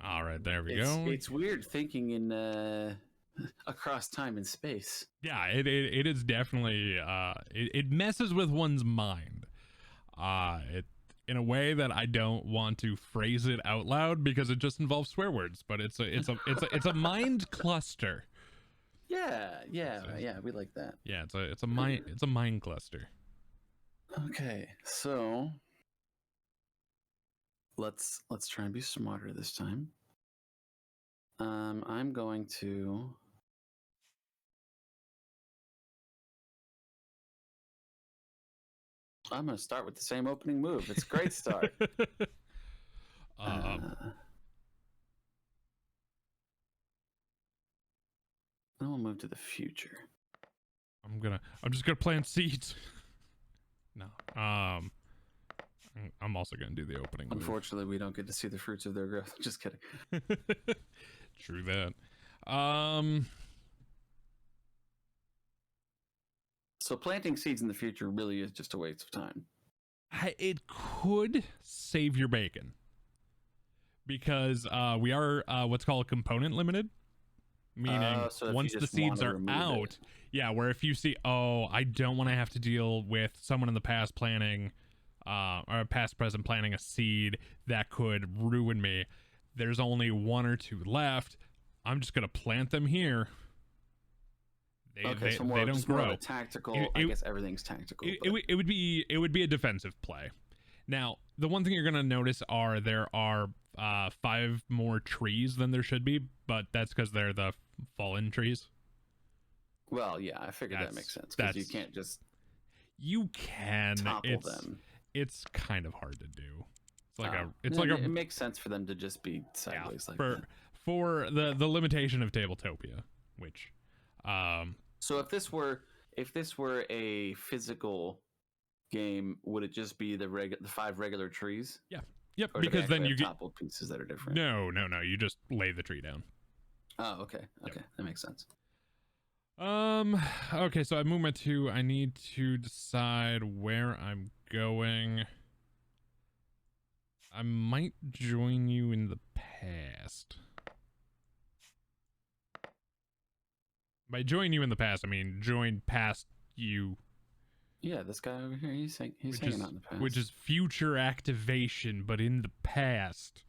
All right, there we go. It's weird thinking in across time and space. Yeah, it is definitely it messes with one's mind. In a way that I don't want to phrase it out loud because it just involves swear words, but it's a mind cluster. Yeah, we like that. Yeah, it's a mind cluster. Okay, so let's try and be smarter this time. I'm going to I'm going to start with the same opening move. It's a great start. Then we'll move to the future. I'm just gonna plant seeds. No. I'm also gonna do the opening move. Unfortunately, we don't get to see the fruits of their growth. Just kidding. True that. So planting seeds in the future really is just a waste of time. It could save your bacon. Because we are what's called component limited. Meaning so once the seeds are out, yeah, where if you see, oh, I don't want to have to deal with someone in the past planting, or past present planting a seed that could ruin me. There's only 1 or 2 left. I'm just gonna plant them here. So more, they don't grow. More of a tactical. I guess everything's tactical. It would be a defensive play. Now, the one thing you're gonna notice are there are 5 more trees than there should be, but that's because they're the fallen trees. Well, yeah, I figured that makes sense because you can't just. You can topple them. It's kind of hard to do. It makes sense for them to just be sideways like that. For the limitation of Tabletopia, which so if this were a physical game, would it just be the 5 regular trees? Yeah. Yep. Or because then you get toppled pieces that are different. No. You just lay the tree down. Oh, okay. Yep. That makes sense. Okay, so I moved my 2. I need to decide where I'm going. I might join you in the past. By join you in the past, I mean join past you. Yeah, this guy over here, he's hanging out in the past. Which is future activation, but in the past.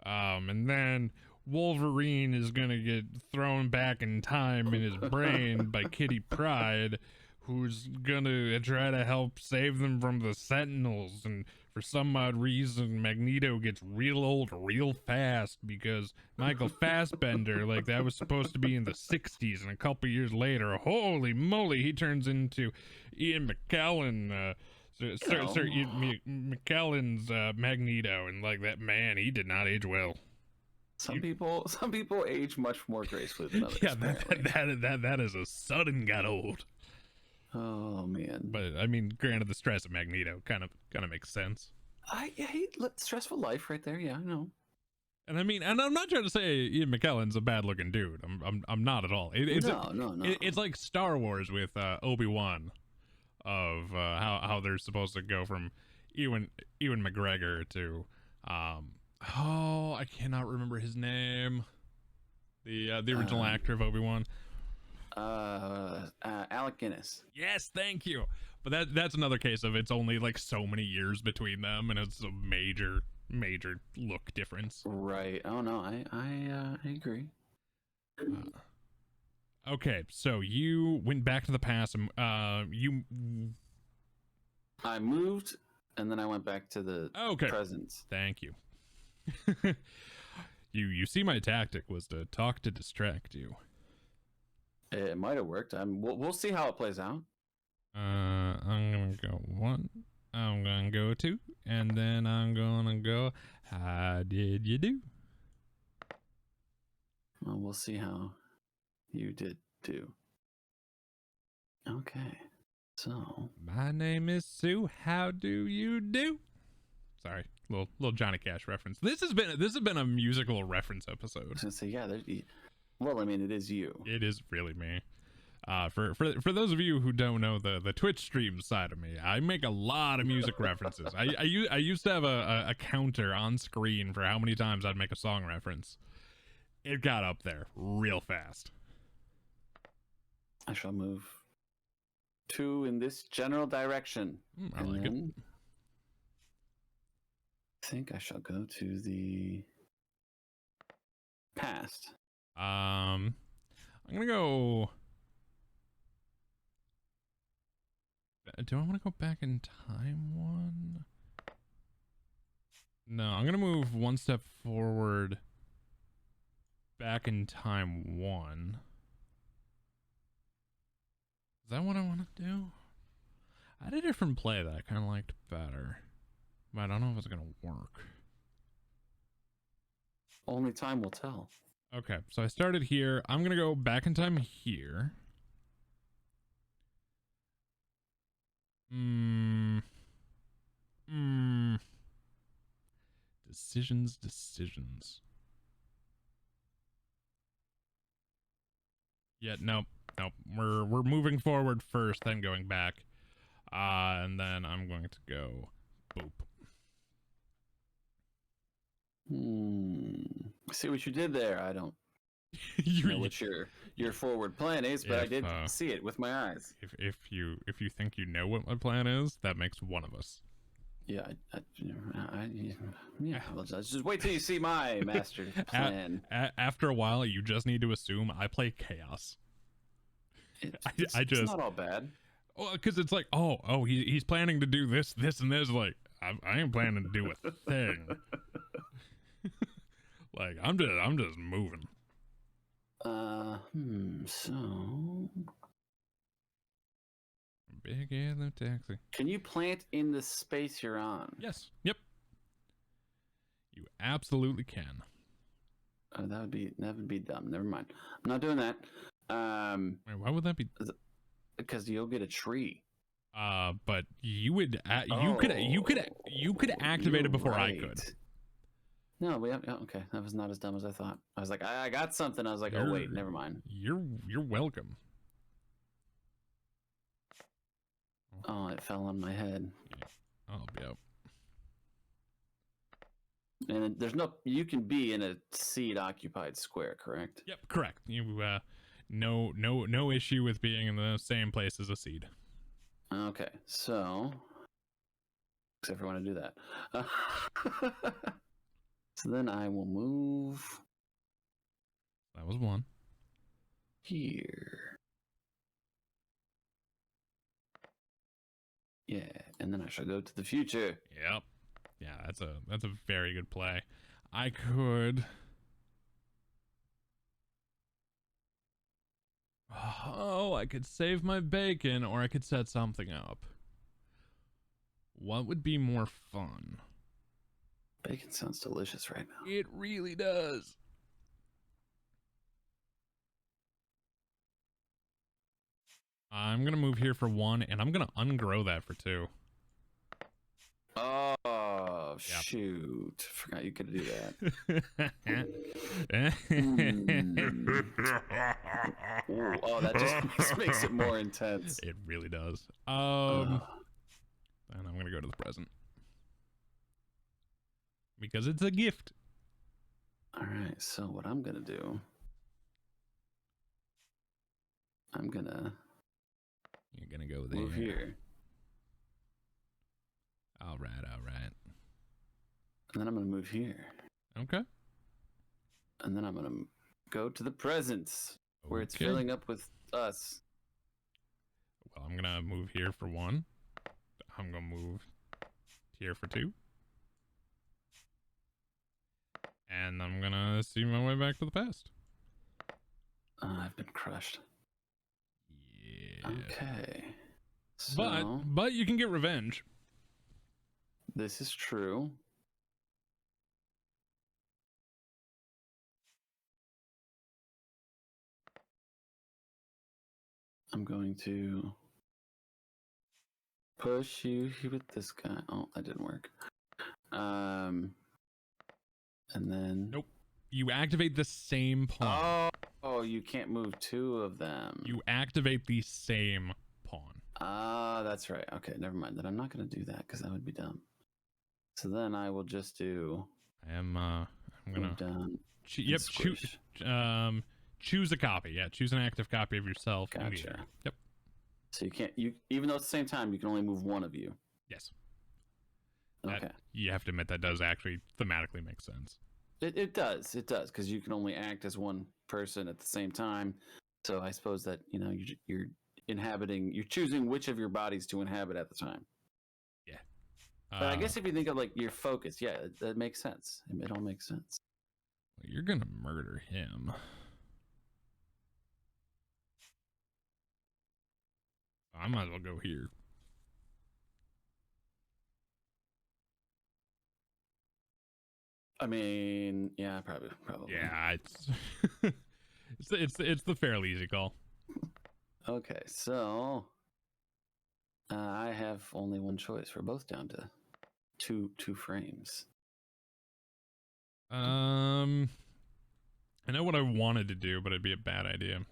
And then Wolverine is gonna get thrown back in time in his brain by Kitty Pryde, who's gonna try to help save them from the Sentinels, and for some odd reason Magneto gets real old real fast because Michael Fassbender, like that was supposed to be in the 60s, and a couple years later, holy moly, he turns into Ian McKellen, Sir Ian McKellen's Magneto, and like that man, he did not age well. Some people age much more gracefully than others. Yeah, that is a sudden got old. Oh man! But I mean, granted, the stress of Magneto kind of makes sense. Stressful life right there. Yeah, I know. And I mean, and I'm not trying to say Ian McKellen's a bad looking dude. I'm not at all. No. It's like Star Wars with Obi-Wan, of how they're supposed to go from Ewan McGregor to I cannot remember his name. The original actor of Obi-Wan. Alec Guinness. Yes, thank you. But that's another case of it's only like so many years between them, and it's a major look difference. Right. Oh no, I agree. Okay, so you went back to the past, and I moved, and then I went back to the present. Thank you. You see, my tactic was to talk to distract you. It might have worked. We'll see how it plays out. I'm gonna go 1. I'm gonna go 2, and then I'm gonna go. How did you do? Well, we'll see how you did do. Okay, so my name is Sue. How do you do? Sorry, little Johnny Cash reference. This has been a musical reference episode. I was gonna say, yeah. Well, I mean, it is you. It is really me. For those of you who don't know the Twitch stream side of me, I make a lot of music references. I used to have a counter on screen for how many times I'd make a song reference. It got up there real fast. I shall move 2 in this general direction. I like it. I think I shall go to the past. I'm gonna go. Do I want to go back in time 1? No, I'm gonna move 1 step forward. Back in time 1. Is that what I want to do? I had a different play that I kind of liked better, but I don't know if it's gonna work. Only time will tell. Okay, so I started here. I'm gonna go back in time here. Decisions. Yeah, nope. We're moving forward first, then going back. And then I'm going to go boop. See what you did there. I don't know what your forward plan is, but I did see it with my eyes. If you think you know what my plan is, that makes one of us. Yeah, well, just wait till you see my master plan. After a while, you just need to assume I play chaos. It's not all bad. Well, because it's like, he's planning to do this, and this. Like, I ain't planning to do a thing. Like, I'm just moving. So big yellow taxi. Can you plant in the space you're on? Yes. Yep. You absolutely can. That would be dumb. Never mind. I'm not doing that. Wait, why would that be? Because you'll get a tree. But you would you could activate it before I could. No, okay. That was not as dumb as I thought. I was like, I got something. I was like, oh wait, never mind. You're welcome. Oh, it fell on my head. Yeah. Oh, yep. And you can be in a seed occupied square, correct? Yep, correct. You no issue with being in the same place as a seed. Okay, so except for when I do that. So then I will move. That was one. Here. Yeah, and then I shall go to the future. Yep. Yeah, that's a very good play. I could. Oh, I could save my bacon, or I could set something up. What would be more fun? Bacon sounds delicious right now. It really does. I'm gonna move here for one, and I'm gonna ungrow that for two. Oh, yep. Shoot. Forgot you could do that. Ooh, oh, that just makes it more intense. It really does. And I'm going to go to the present. Because it's a gift. All right, so what I'm going to do... You're going to go there. Move here. All right. And then I'm going to move here. Okay. And then I'm going to go to the presents, where it's filling up with us. Well, I'm going to move here for one. I'm going to move here for two. And I'm going to see my way back to the past. I've been crushed. Yeah. Okay. So, but you can get revenge. This is true. I'm going to push you with this guy. Oh, that didn't work. And then... Nope. You activate the same pawn. Oh, you can't move two of them. You activate the same pawn. That's right. Okay, never mind. Then I'm not going to do that because that would be dumb. So then I will just do... I'm going to... Yep, choose a copy. Yeah, choose an active copy of yourself. Gotcha. Yep. So you can't... even though it's the same time, you can only move one of you. Yes. Okay. You have to admit that does actually thematically make sense. It does, because you can only act as one person at the same time. So I suppose that you're choosing which of your bodies to inhabit at the time. Yeah. But I guess if you think of like your focus, yeah, that makes sense. It all makes sense. Well, you're gonna murder him. I might as well go here. I mean, yeah, probably. Yeah, it's the fairly easy call. Okay, so I have only one choice. We're both down to two frames. I know what I wanted to do, but it'd be a bad idea.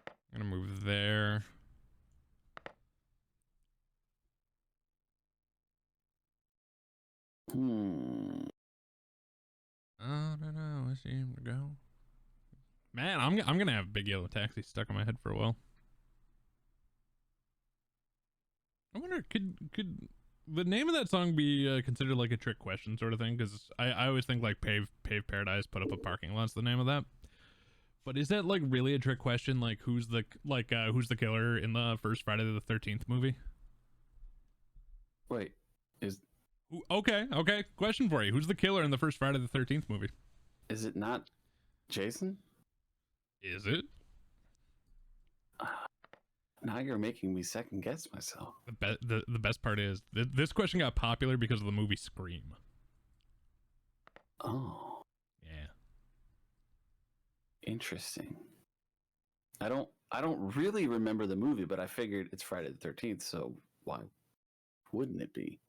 I'm gonna move there. I don't know. I see him to go. Man, I'm gonna have Big Yellow Taxi stuck in my head for a while. I wonder, could the name of that song be considered like a trick question sort of thing? Because I always think like Pave Paradise, put up a parking lot's the name of that. But is that like really a trick question? Like who's the killer in the first Friday the 13th movie? Wait, okay. Question for you: who's the killer in the first Friday the 13th movie? Is it not Jason? Is it? Now you're making me second guess myself. The best part is this question got popular because of the movie Scream. Oh, yeah, interesting. I don't really remember the movie, but I figured it's Friday the 13th, so why wouldn't it be?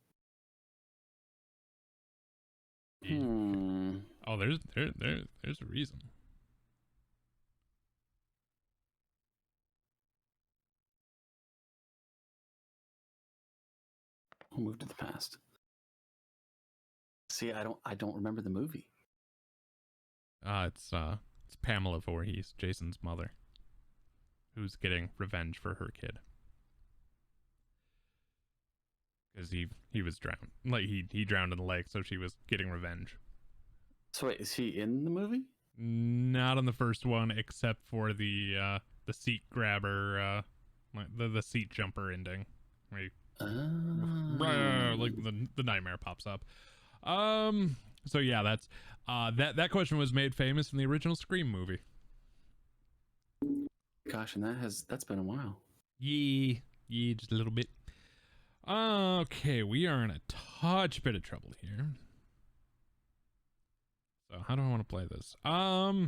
Yeah. Oh, there's a reason. We'll move to the past. See, I don't remember the movie. It's Pamela Voorhees, Jason's mother, who's getting revenge for her kid. Because he was drowned. Like he drowned in the lake, so she was getting revenge. So wait, is he in the movie? Not on the first one, except for the seat grabber, the seat jumper ending. Like the nightmare pops up. So yeah, that's that question was made famous in the original Scream movie. Gosh, and that's been a while. Yeah, just a little bit. Okay, we are in a touch bit of trouble here. So how do I want to play this? Oh,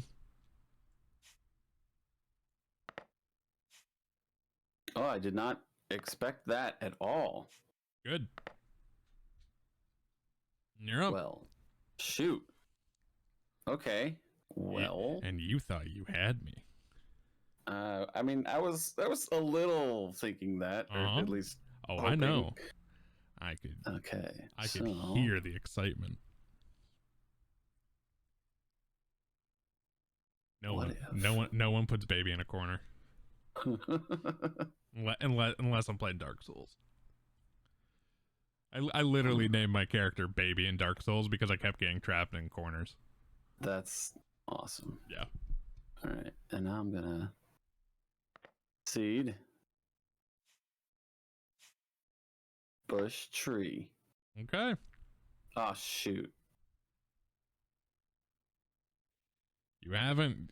I did not expect that at all. Good. You're up. Well, shoot. Okay. Well, and you thought you had me. I mean, I was a little thinking that, or at least. Oh, hoping. I know. I could. Okay. I could hear the excitement. No one puts baby in a corner. Unless I'm playing Dark Souls. I literally named my character Baby in Dark Souls because I kept getting trapped in corners. That's awesome. Yeah. All right, and now I'm gonna seed bush tree. Okay. Oh shoot. You haven't.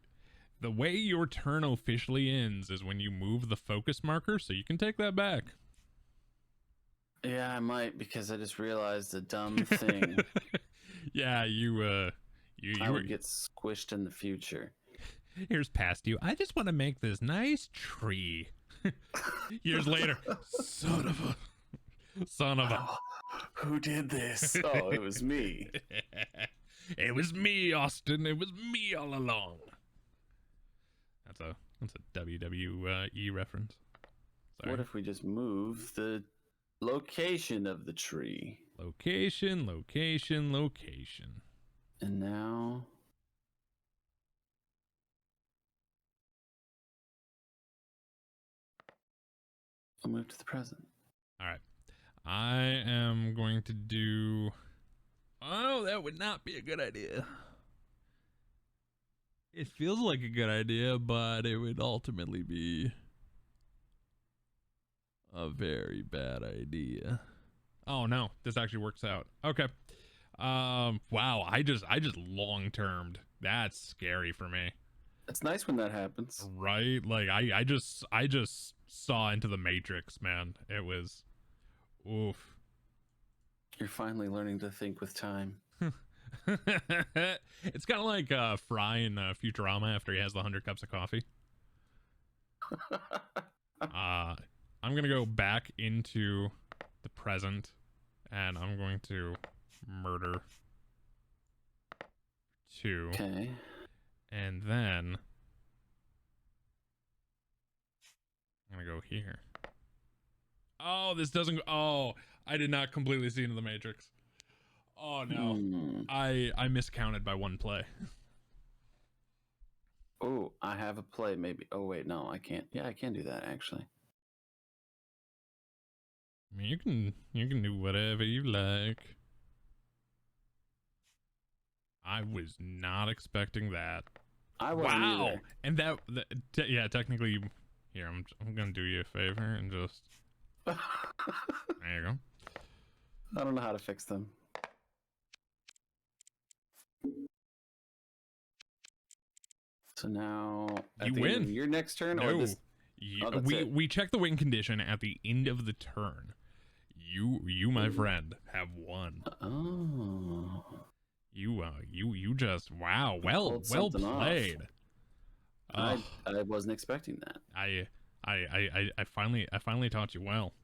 The way your turn officially ends is when you move the focus marker, so you can take that back. Yeah, I might, because I just realized a dumb thing. Yeah, you would get squished in the future. Here's past you. I just want to make this nice tree. Years later, son of a. Who did this? Oh, it was me. It was me, Austin. It was me all along. That's a WWE reference. Sorry. What if we just move the location of the tree? Location. And now I'll move to the present. All right. I am going to do... Oh, that would not be a good idea. It feels like a good idea, but it would ultimately be a very bad idea. Oh no, this actually works out. Okay. Wow, I just long-termed. That's scary for me. It's nice when that happens. Right? Like I just saw into the Matrix, man. It was oof. You're finally learning to think with time. It's kind of like Fry in Futurama after he has the 100 cups of coffee. I'm gonna go back into the present, and I'm going to murder 2. Okay. And then I'm gonna go here. Oh, this doesn't go. Oh, I did not completely see into the Matrix. Oh no. I miscounted by 1 play. Oh, I have a play maybe. Oh wait, no, I can't. Yeah, I can do that actually. I mean, you can do whatever you like. I was not expecting that. I wasn't either. And yeah, technically, here I'm gonna do you a favor and just there you go. I don't know how to fix them. So now You win. Your next turn. No, or this... we check the win condition at the end of the turn. You, my friend, have won. Oh. You just wow. Well played. I wasn't expecting that. I finally taught you well.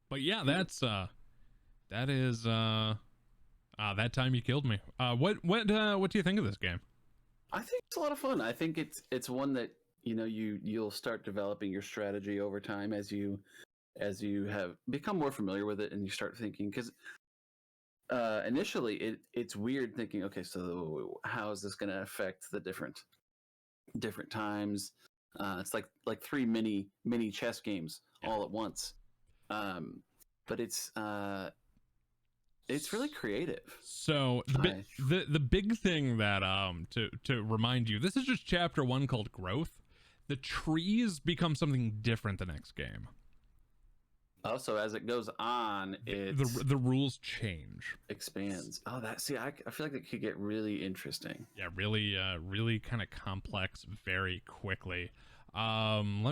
But yeah, that is that time you killed me. What do you think of this game? I think it's a lot of fun. I think it's one that you'll start developing your strategy over time as you have become more familiar with it, and you start thinking, because initially it's weird thinking, okay, so how is this going to affect the different times? It's like 3 mini chess games all at once. But it's really creative. So the big thing that to remind you, this is just chapter 1 called Growth. The trees become something different the next game. Also, as it goes on, the rules change, expands. Oh, I feel like it could get really interesting. Yeah, really kind of complex very quickly. I'm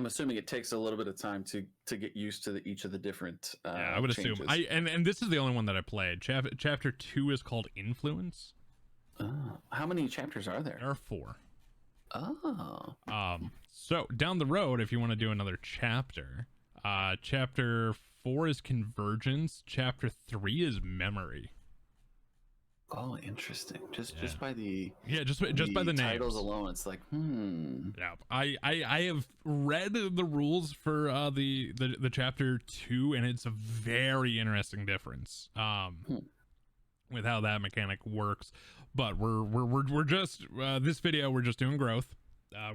assuming it takes a little bit of time to get used to each of the different yeah, I would changes. assume. And this is the only one that I played. Chapter 2 is called Influence. Oh, how many chapters are there? There are 4. Oh. So down the road, if you want to do another chapter, chapter 4 is Convergence. Chapter 3 is Memory. Oh, interesting. Just by the just by the titles names alone, it's like Yeah, I have read the rules for the chapter 2, and it's a very interesting difference with how that mechanic works. But we're just this video we're just doing Growth.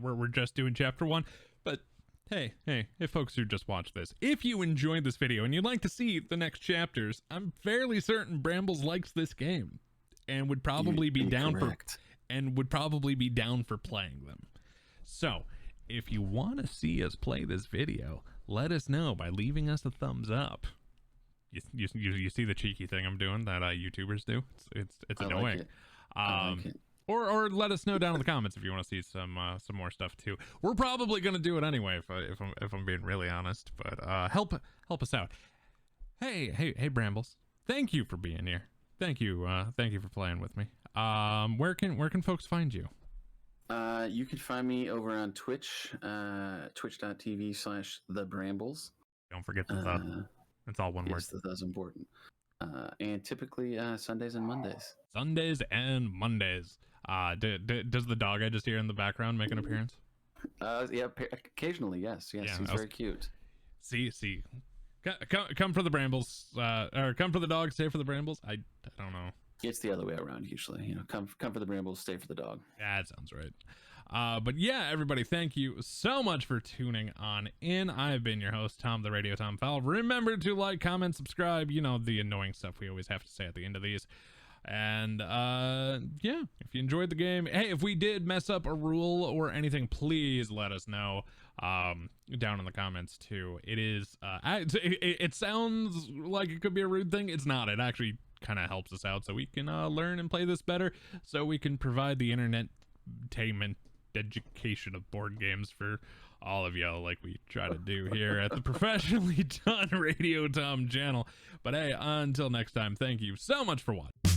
We're just doing chapter 1. But hey, if folks who just watched this, if you enjoyed this video and you'd like to see the next chapters, I'm fairly certain Brambles likes this game and would probably be down for playing them. So if you want to see us play this video, let us know by leaving us a thumbs up. You see the cheeky thing I'm doing that YouTubers do? It's annoying. I like it. Or let us know down in the comments if you want to see some more stuff too. We're probably gonna do it anyway if I'm being really honest. But help us out. Hey Brambles, thank you for being here. Thank you for playing with me. Where can folks find you? You can find me over on Twitch, twitch.tv/TheBrambles. Don't forget the it's all one word. That's important. And typically Sundays and Mondays. Sundays and Mondays. Does the dog I just hear in the background make an appearance? Yeah, occasionally, yes. Yeah, he's very cute. See. Come for the Brambles, or come for the dog, stay for the Brambles. I don't know. It's the other way around usually. Come for the Brambles, stay for the dog. That sounds right. But yeah, everybody, thank you so much for tuning on in. I've been your host, Tom, the Radio Tom Fowl. Remember to like, comment, subscribe. You know, the annoying stuff we always have to say at the end of these. And yeah, if you enjoyed the game, hey, if we did mess up a rule or anything, please let us know down in the comments too. It is it sounds like it could be a rude thing. It's not. It actually kind of helps us out so we can learn and play this better, so we can provide the internet-tainment education of board games for all of y'all like we try to do here at the Professionally Done Radio Tom channel. But hey, until next time, thank you so much for watching.